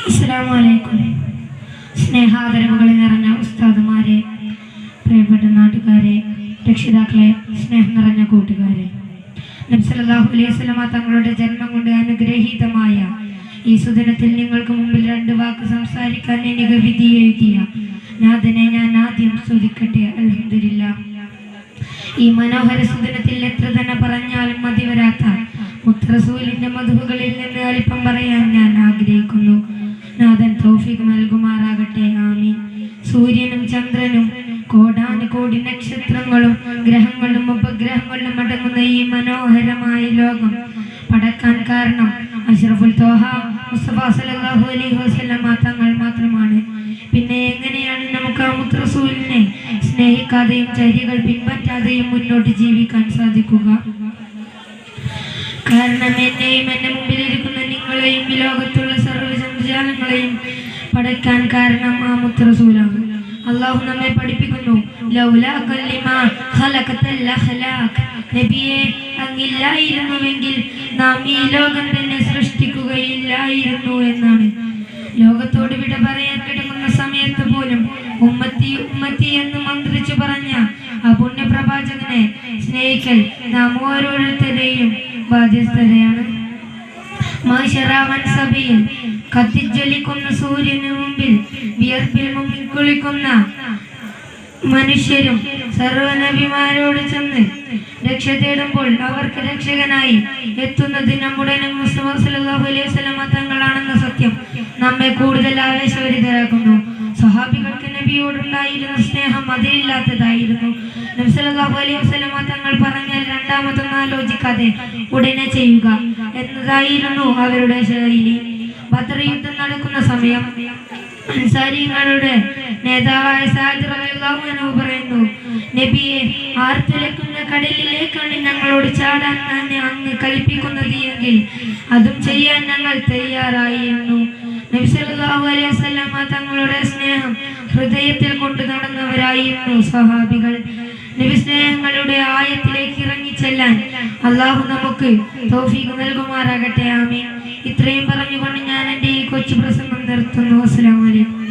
അസ്സലാമു അലൈക്കും. സ്നേഹാദരവുകൾ നിറഞ്ഞ ഉസ്താദുമാരെ, പ്രിയപ്പെട്ട നാട്ടുകാരെ, രക്ഷിതാക്കളെ, സ്നേഹം നിറഞ്ഞ കൂട്ടുകാരെ, നബി സല്ലല്ലാഹു അലൈഹി വസല്ലമ തങ്ങളുടെ ജന്മം കൊണ്ട് അനുഗ്രഹീതമായ ഈ സുദിനത്തിൽ നിങ്ങൾക്ക് മുമ്പിൽ രണ്ട് വാക്ക് സംസാരിക്കാൻ എനിക്ക് വിധി എഴുതിയ നാഥനെ ഞാൻ ആദ്യം സ്തുതിക്കട്ടെ. അൽഹംദുലില്ലാഹ്. ഈ മനോഹര സുദിനത്തിൽ എത്ര തന്നെ പറഞ്ഞാലും മതിവരാത്ത മുത്തറസൂലിന്റെ മധുകളിൽ നിന്ന് അല്പം പറയാൻ ഞാൻ ആഗ്രഹിക്കുന്നു. നാഥൻ തൗഫീഖ് നൽകുമാറാകട്ടെ. ആമീൻ. സൂര്യനും ചന്ദ്രനും കോടാനുകോടി നക്ഷത്രങ്ങളും ഗ്രഹങ്ങളും ഉപഗ്രഹങ്ങളും അടങ്ങുന്ന ഈ മനോഹരമായ ലോകം പടക്കാൻ കാരണം അഷ്റഫുൽ ത്വാഹ മുസ്തഫ സല്ലല്ലാഹു അലൈഹി വസല്ലമ തങ്ങൾ മാത്രമാണ്. പിന്നെ എങ്ങനെയാണ് നമുക്ക് ആ മുത്തറസൂലിനെ സ്നേഹിക്കാതെയും ചര്യകൾ പിൻപറ്റാതെയും മുന്നോട്ട് ജീവിക്കാൻ സാധിക്കുക? കാരണം എന്നെയും എന്റെ മുമ്പിലിരിക്കുന്ന നിങ്ങളെയും ഈ ലോകത്തുള്ള സർവ്വജാലങ്ങളെയും പഠിക്കാൻ കാരണം ആ മുത്തറസൂലാണ്. അള്ളാഹു നമ്മെ പഠിപ്പിക്കുന്നു, നബിയെ, അങ്ങില്ലായിരുന്നുവെങ്കിൽ നാം ഈ ലോകം തന്നെ സൃഷ്ടിക്കുകയില്ലായിരുന്നു എന്നാണ്. ലോകത്തോട് വിട പറയാൻ കിടക്കുന്ന സമയത്ത് പോലും ഉമ്മത്തി ഉമ്മത്തി എന്ന് മന്ത്രിച്ചു പറഞ്ഞ ആ പുണ്യപ്രവാചകനെ സ്നേഹിക്കൽ നാം ഓരോരുത്തരെയും ബാധ്യസ്ഥതയാണ്. സഭയിൽ കത്തിജ്വലിക്കുന്ന സൂര്യന് മുമ്പിൽ വിയർപ്പിൽ മുങ്ങിക്കുളിക്കുന്ന മനുഷ്യരും സർവ്വനബിമാരോട് ചെന്ന് രക്ഷ തേടുമ്പോൾ അവർക്ക് രക്ഷകനായി എത്തുന്നത് നമ്മുടെ മുസ്തഫ സല്ലല്ലാഹു അലൈഹി വസല്ലമ തങ്ങളാണെന്ന സത്യം നമ്മെ കൂടുതൽ ആവേശഭരിതരാക്കുന്നു. സ്വഹാബികൾക്ക് നബിയോടുണ്ടായിരുന്ന സ്നേഹം അതിലില്ലാത്തതായിരുന്നു. നബി സല്ലല്ലാഹു അലൈഹി വസല്ലമ തങ്ങൾ പറഞ്ഞാൽ രണ്ടാമതൊന്നും ആലോചിക്കാതെ ഉടനെ ചെയ്യുക എന്നതായിരുന്നു അവരുടെ ശൈലി. ബദർ യുദ്ധം നടക്കുന്ന സമയം അൻസാരികളുടെ നേതാവായ സഅദ് റളിയല്ലാഹു അൻഹു പറയുന്നു, നബിയെ, ആർത്തുലക്കുന്ന കടലിലേക്കാണ് ഞങ്ങളോട് ചാടാൻ അങ്ങ് കൽപ്പിക്കുന്നത് എങ്കിൽ അതും ചെയ്യാൻ ഞങ്ങൾ തയ്യാറായിരുന്നു. നബി സല്ലല്ലാഹു അലൈഹി വസല്ലമ തങ്ങളുടെ സ്നേഹം ഹൃദയത്തിൽ കൊണ്ടു നടന്നവരായിരുന്നു സ്വഹാബികൾ. നബി സ്നേഹങ്ങളുടെ ആയത്തിലേക്ക് ഇറങ്ങിച്ചെല്ലാൻ അള്ളാഹു നമുക്ക് തൗഫീഖ് നൽകുമാറാകട്ടെ. ആമീൻ. ഇത്രയും പറഞ്ഞുകൊണ്ട് ഞാൻ എൻ്റെ ഈ കൊച്ചു പ്രസംഗം നിർത്തുന്നു. അസ്സലാമു അലൈക്കും.